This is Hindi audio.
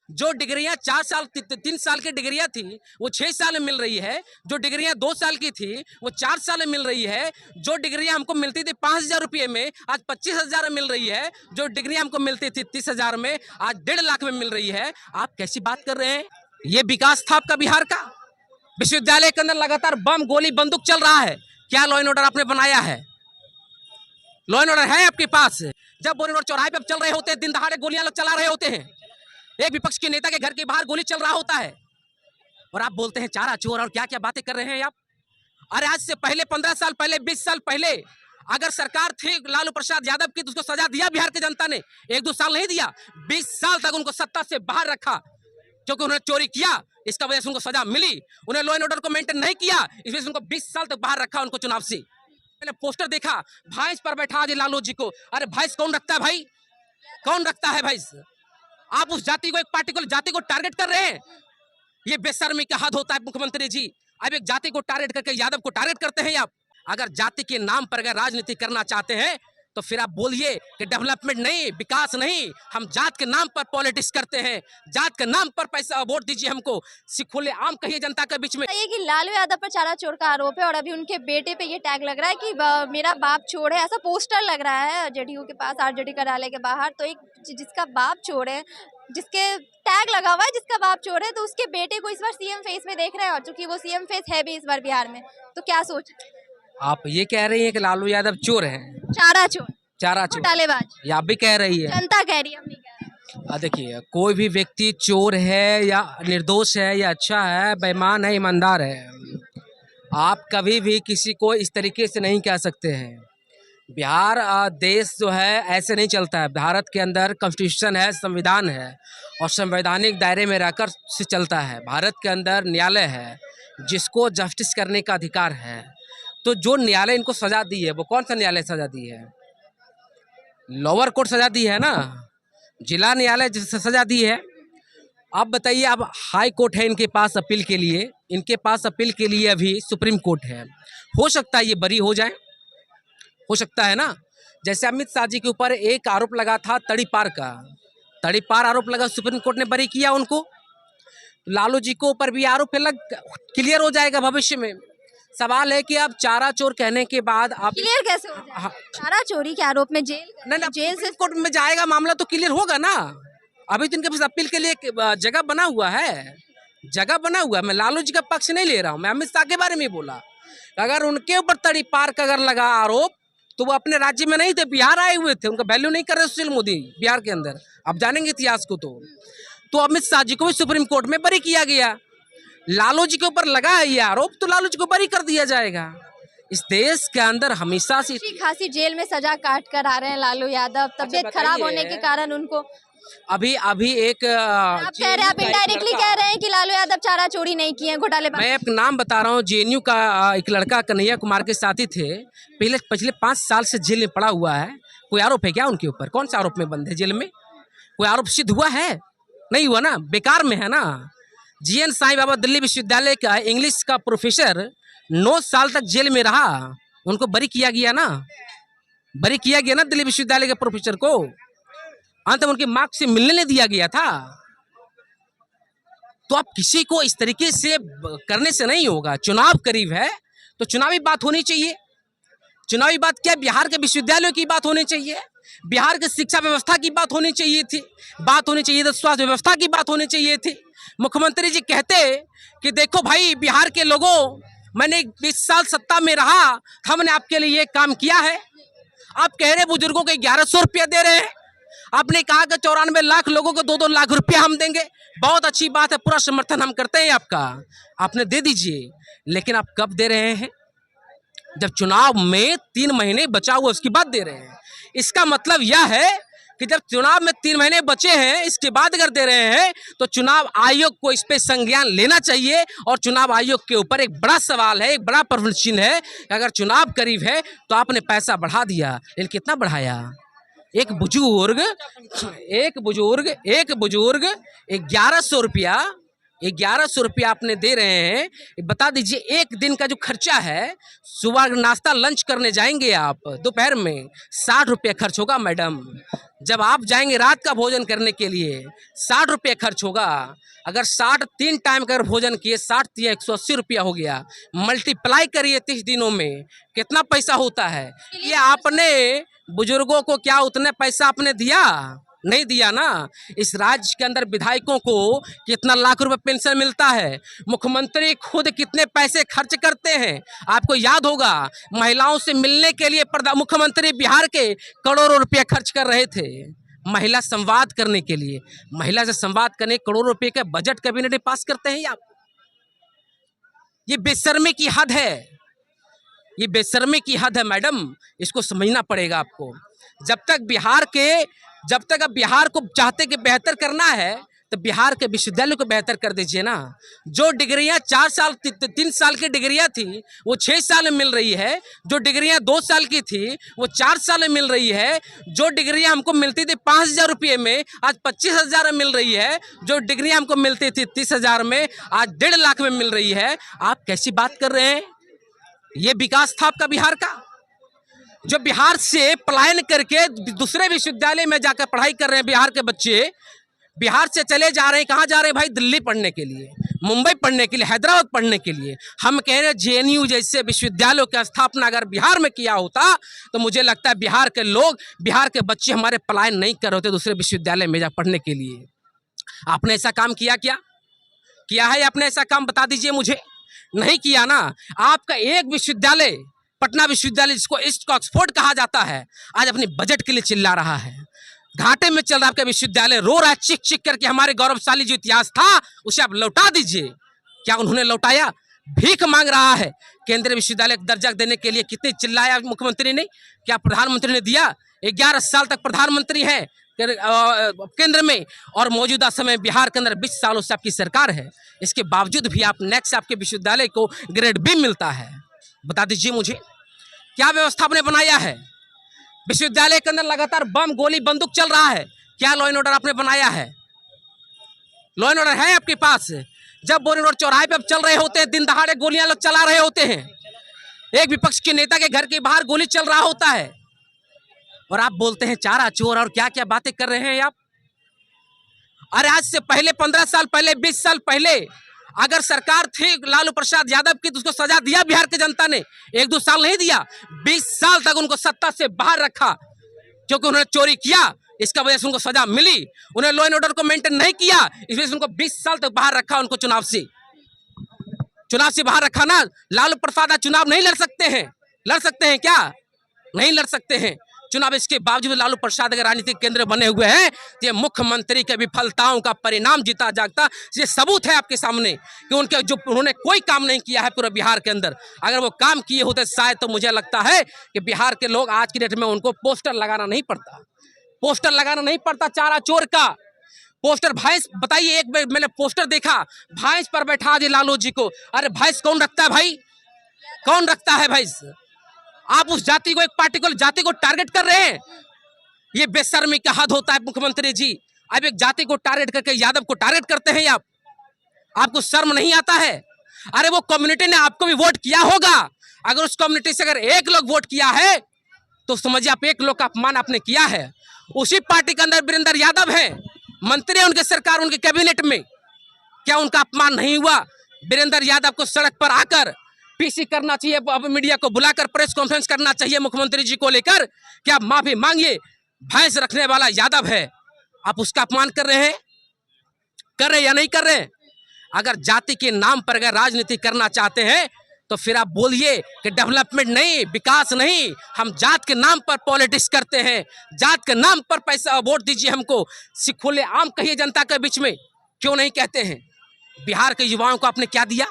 जो डिग्रियां 4 साल 3 साल की डिग्रियां थी वो 6 साल में मिल रही है। जो डिग्रियां 2 साल की थी वो 4 साल में मिल रही है। जो डिग्रियां हमको मिलती थी 5,000 रुपये में आज 25,000 में मिल रही है। जो डिग्रियां हमको मिलती थी 30,000 में आज 1.5 लाख में मिल रही है। आप कैसी बात कर रहे हैं? ये विकास था आपका बिहार का? विश्वविद्यालय के अंदर लगातार बम गोली बंदूक चल रहा है। क्या लॉ एंड ऑर्डर आपने बनाया है? लॉ एंड ऑर्डर है आपके पास? जब बोरी रोड चौराहे पे चल रहे होते हैं दिन दहाड़े गोलियां लोग चला रहे होते हैं। एक विपक्ष के नेता के घर के बाहर गोली चल रहा होता है और आप बोलते हैं चारा चोर और क्या क्या बातें कर रहे हैं आप। अरे आज से पहले 15 साल पहले 20 साल पहले अगर सरकार थी लालू प्रसाद यादव की तो उसको सजा दिया बिहार की जनता ने। 1-2 साल नहीं दिया, 20 साल तक उनको सत्ता से बाहर रखा क्योंकि उन्होंने चोरी किया। इसका वजह से उनको सजा मिली। उन्हें लॉ एंड ऑर्डर को मेंटेन नहीं किया, इस वजह से उनको 20 साल तक बाहर रखा उनको चुनाव से। मैंने पोस्टर देखा भैंस पर बैठा दिया लालू जी को। अरे भैंस कौन रखता है भाई? कौन रखता है भैंस? आप उस जाति को, एक पार्टिकुलर जाति को टारगेट कर रहे हैं। ये बेशर्मी का हद होता है मुख्यमंत्री जी। अब एक जाति को टारगेट करके यादव को टारगेट करते हैं आप। अगर जाति के नाम पर अगर राजनीति करना चाहते हैं तो फिर आप बोलिए कि डेवलपमेंट नहीं, विकास नहीं, हम जात के नाम पर पॉलिटिक्स करते हैं, जात के नाम पर पैसा वोट दीजिए हमको। खुले आम कहिए जनता के बीच में। ये कि लालू यादव पर चारा चोर का आरोप है और अभी उनके बेटे पे ये टैग लग रहा है कि मेरा बाप चोर है, ऐसा पोस्टर लग रहा है जेडीयू के पास आरजेडी कार्यालय के बाहर। तो एक जिसका बाप चोर है, जिसके टैग लगा हुआ है जिसका बाप चोर है, तो उसके बेटे को इस बार सीएम फेस में देख रहे हैं और चूंकि वो सीएम फेस है भी इस बार बिहार में, तो क्या सोच? आप ये कह रही हैं कि लालू यादव चोर है? चारा चोर, चारा चोर, घोटालेबाज। ये आप भी कह रही है? जनता कह रही है, हम नहीं कह रहे। देखिए, कोई भी व्यक्ति चोर है या निर्दोष है या अच्छा है, बेईमान है, ईमानदार है, आप कभी भी किसी को इस तरीके से नहीं कह सकते हैं। बिहार देश जो है ऐसे नहीं चलता है। भारत के अंदर कॉन्स्टिट्यूशन है, संविधान है और संवैधानिक दायरे में रहकर से चलता है। भारत के अंदर न्यायालय है जिसको जस्टिस करने का अधिकार है। तो जो न्यायालय इनको सजा दी है वो कौन सा न्यायालय सजा दी है? लोअर कोर्ट सजा दी है ना, जिला न्यायालय जिससे सजा दी है। आप बताइए, अब हाई कोर्ट है इनके पास अपील के लिए, इनके पास अपील के लिए अभी सुप्रीम कोर्ट है। हो सकता है ये बरी हो जाए, हो सकता है ना। जैसे अमित शाह जी के ऊपर एक आरोप लगा था तड़ीपार का, तड़ीपार आरोप लगा, सुप्रीम कोर्ट ने बरी किया उनको। लालू जी को ऊपर भी आरोप लग क्लियर हो जाएगा भविष्य में। सवाल है कि अब चारा चोर कहने के बाद आप क्लियर कैसे हो जाएगा? चारा चोरी के आरोप में जेल नहीं, जेल से कोर्ट में जाएगा मामला तो क्लियर होगा ना। अभी तो इनके पास अपील के लिए जगह बना हुआ है, जगह बना हुआ है। मैं लालू जी का पक्ष नहीं ले रहा हूँ, मैं अमित शाह के बारे में बोला। अगर उनके ऊपर तड़ीपार का अगर लगा आरोप तो वो अपने राज्य में नहीं थे, बिहार आए हुए थे। उनका वैल्यू नहीं कर रहे सुशील मोदी बिहार के अंदर। अब जानेंगे इतिहास को। तो अमित शाह जी को भी सुप्रीम कोर्ट में बरी किया गया। लालू जी के ऊपर लगा है ये आरोप तो लालू जी को बरी कर दिया जाएगा। इस देश के अंदर हमेशा से खासी जेल में सजा काट कर आ रहे हैं लालू यादव। तबियत खराब होने के कारण उनको अभी एक आप कह रहे हैं, आप इनडायरेक्टली कह रहे हैं कि लालू यादव चारा चोरी नहीं किए हैं, घोटाले। मैं एक नाम बता रहा हूँ, जेएनयू का एक लड़का कन्हैया कुमार के साथी थे, पिछले 5 साल से जेल में पड़ा हुआ है। कोई आरोप है क्या उनके ऊपर? कौन सा आरोप में बंद है जेल में? कोई आरोप सिद्ध हुआ है? नहीं हुआ ना, बेकार में है ना। जीएन साईं बाबा दिल्ली विश्वविद्यालय का इंग्लिश का प्रोफेसर 9 साल तक जेल में रहा, उनको बरी किया गया ना, बरी किया गया ना दिल्ली विश्वविद्यालय के प्रोफेसर को। अंत में उनके मार्क्स से मिलने नहीं दिया गया था। तो आप किसी को इस तरीके से करने से नहीं होगा। चुनाव करीब है तो चुनावी बात होनी चाहिए। चुनावी बात क्या? बिहार के विश्वविद्यालयों की बात होनी चाहिए, बिहार की शिक्षा व्यवस्था की बात होनी चाहिए थी, बात होनी चाहिए थी, स्वास्थ्य व्यवस्था की बात होनी चाहिए थी। मुख्यमंत्री जी कहते कि देखो भाई बिहार के लोगों, मैंने 20 साल सत्ता में रहा, हमने आपके लिए ये काम किया है। आप कह रहे बुजुर्गों को 1100 रुपया दे रहे हैं। आपने कहा कि 94 लाख लोगों को 2-2 लाख रुपया हम देंगे। बहुत अच्छी बात है, पूरा समर्थन हम करते हैं आपका, आपने दे दीजिए। लेकिन आप कब दे रहे हैं? जब चुनाव में 3 महीने बचा हुआ उसके बाद दे रहे हैं। इसका मतलब यह है कि जब चुनाव में 3 महीने बचे हैं, इसके बाद अगर दे रहे हैं तो चुनाव आयोग को इस पे संज्ञान लेना चाहिए। और चुनाव आयोग के ऊपर एक बड़ा सवाल है, एक बड़ा प्रश्न चिन्ह है कि अगर चुनाव करीब है तो आपने पैसा बढ़ा दिया, लेकिन कितना बढ़ाया? एक बुजुर्ग 1100 रुपया 1100 रुपया आपने दे रहे हैं। बता दीजिए एक दिन का जो खर्चा है, सुबह नाश्ता लंच करने जाएंगे आप, दोपहर में 60 रुपये खर्च होगा मैडम। जब आप जाएंगे रात का भोजन करने के लिए 60 रुपये खर्च होगा। अगर 60 3 टाइम का भोजन किए 60 या 180 रुपया हो गया, मल्टीप्लाई करिए 30 दिनों में कितना पैसा होता है। ये आपने बुजुर्गों को क्या उतने पैसा आपने दिया? नहीं दिया ना। इस राज्य के अंदर विधायकों को कितना लाख रुपए पेंशन मिलता है, मुख्यमंत्री खुद कितने पैसे खर्च करते हैं आपको याद होगा। महिलाओं से मिलने के लिए मुख्यमंत्री बिहार के करोड़ों रुपए खर्च कर रहे थे महिला संवाद करने के लिए। महिला से संवाद करने करोड़ों रुपए का बजट कैबिनेट में पास करते हैं आप। ये बेशर्मी की हद है, ये बेशर्मी की हद है मैडम, इसको समझना पड़ेगा आपको। जब तक आप बिहार को चाहते कि बेहतर करना है तो बिहार के विश्वविद्यालय को बेहतर कर दीजिए ना। जो डिग्रियां 4 साल 3 साल की डिग्रियां थी वो 6 साल में मिल रही है। जो डिग्रियां 2 साल की थी वो 4 साल में मिल रही है। जो डिग्रियां हमको मिलती थी 5,000 रुपये में आज 25,000 में मिल रही है। जो डिग्रियां हमको मिलती थी 30,000 में आज 1.5 लाख में मिल रही है। आप कैसी बात कर रहे हैं? ये विकास था आपका बिहार का? जो बिहार से पलायन करके दूसरे विश्वविद्यालय में जाकर पढ़ाई कर रहे हैं बिहार के बच्चे, बिहार से चले जा रहे हैं, कहाँ जा रहे हैं भाई? दिल्ली पढ़ने के लिए, मुंबई पढ़ने के लिए, हैदराबाद पढ़ने के लिए। हम कह रहे हैं जेएनयू जैसे विश्वविद्यालयों की स्थापना अगर बिहार में किया होता तो मुझे लगता है बिहार के लोग, बिहार के बच्चे हमारे पलायन नहीं कर रहे होते दूसरे विश्वविद्यालय में जा पढ़ने के लिए। आपने ऐसा काम किया क्या? किया है आपने ऐसा काम? बता दीजिए मुझे। नहीं किया ना। आपका एक विश्वविद्यालय, पटना विश्वविद्यालय जिसको ईस्ट ऑक्सफोर्ड कहा जाता है, आज अपने बजट के लिए चिल्ला रहा है, घाटे में चल रहा है। आपका विश्वविद्यालय रो रहा है चिक चिक करके, हमारे गौरवशाली जो इतिहास था उसे आप लौटा दीजिए। क्या उन्होंने लौटाया? भीख मांग रहा है। केंद्रीय विश्वविद्यालय दर्जा देने के लिए कितने चिल्लाया मुख्यमंत्री ने? क्या प्रधानमंत्री ने दिया? 11 साल तक प्रधानमंत्री है केंद्र में और मौजूदा समय बिहार के अंदर 20 सालों से आपकी सरकार है। इसके बावजूद भी आप नेक्स्ट आपके विश्वविद्यालय को ग्रेड बी मिलता है। बता दीजिए मुझे क्या व्यवस्था आपने बनाया है? विश्वविद्यालय के अंदर लगातार बम गोली बंदूक चल रहा है, क्या लॉ एंड ऑर्डर आपने बनाया है? लॉ एंड ऑर्डर है आपके पास? जब बोरी रोड चौराहे पे अब चल रहे होते हैं, दिन दहाड़े गोलियां लोग चला रहे होते हैं, एक विपक्ष के नेता के घर के बाहर गोली चल रहा होता है और आप बोलते हैं चारा चोर और क्या क्या बातें कर रहे हैं आप। अरे आज से पहले 15 साल पहले, 20 साल पहले अगर सरकार थी लालू प्रसाद यादव की तो उसको सजा दिया बिहार की जनता ने। 1-2 साल नहीं दिया, 20 साल तक उनको सत्ता से बाहर रखा क्योंकि उन्होंने चोरी किया। इसका वजह से उनको सजा मिली। उन्हें लॉ एंड ऑर्डर को मेंटेन नहीं किया, इस वजह से उनको 20 साल तक बाहर रखा। उनको चुनाव से बाहर रखा ना। लालू प्रसाद आज चुनाव नहीं लड़ सकते हैं। लड़ सकते हैं क्या? नहीं लड़ सकते हैं चुनाव। इसके बावजूद लालू प्रसाद अगर राजनीतिक केंद्र बने हुए हैं, ये मुख्यमंत्री के विफलताओं का परिणाम जीता जागता ये सबूत है आपके सामने कि उन्होंने कोई काम नहीं किया है पूरे बिहार के अंदर। अगर वो काम किए होते शायद तो मुझे लगता है कि बिहार के लोग आज की डेट में उनको पोस्टर लगाना नहीं पड़ता। पोस्टर लगाना नहीं पड़ता चारा चोर का पोस्टर। भैंस, बताइए, एक बार मैंने पोस्टर देखा, भैंस पर बैठा दिया लालू जी को। अरे भैंस कौन रखता है भाई? कौन रखता है भैंस? आप उस जाति को, एक पार्टिकुलर जाति को टारगेट कर रहे हैं। ये बेशर्मी का हद होता है मुख्यमंत्री जी। अब एक जाति को टारगेट करके यादव को टारगेट करते हैं आप। आपको शर्म नहीं आता है? अरे वो कम्युनिटी ने आपको भी वोट किया होगा। अगर उस कम्युनिटी से अगर एक लोग वोट किया है तो समझिए आप एक लोग का अपमान आपने किया है। उसी पार्टी के अंदर वीरेंद्र यादव है, मंत्री है उनके सरकार, उनके कैबिनेट में। क्या उनका अपमान नहीं हुआ? वीरेंद्र यादव को सड़क पर आकर पीसी करना चाहिए, अब मीडिया को बुलाकर प्रेस कॉन्फ्रेंस करना चाहिए मुख्यमंत्री जी को लेकर कि आप माफी मांगिए। भैंस रखने वाला यादव है, आप उसका अपमान कर रहे हैं? कर रहे या नहीं कर रहे? अगर जाति के नाम पर अगर राजनीति करना चाहते हैं तो फिर आप बोलिए कि डेवलपमेंट नहीं, विकास नहीं, हम जात के नाम पर पॉलिटिक्स करते हैं, जात के नाम पर पैसा वोट दीजिए हमको। खुले आम कहिए जनता के बीच में, क्यों नहीं कहते हैं? बिहार के युवाओं को आपने क्या दिया?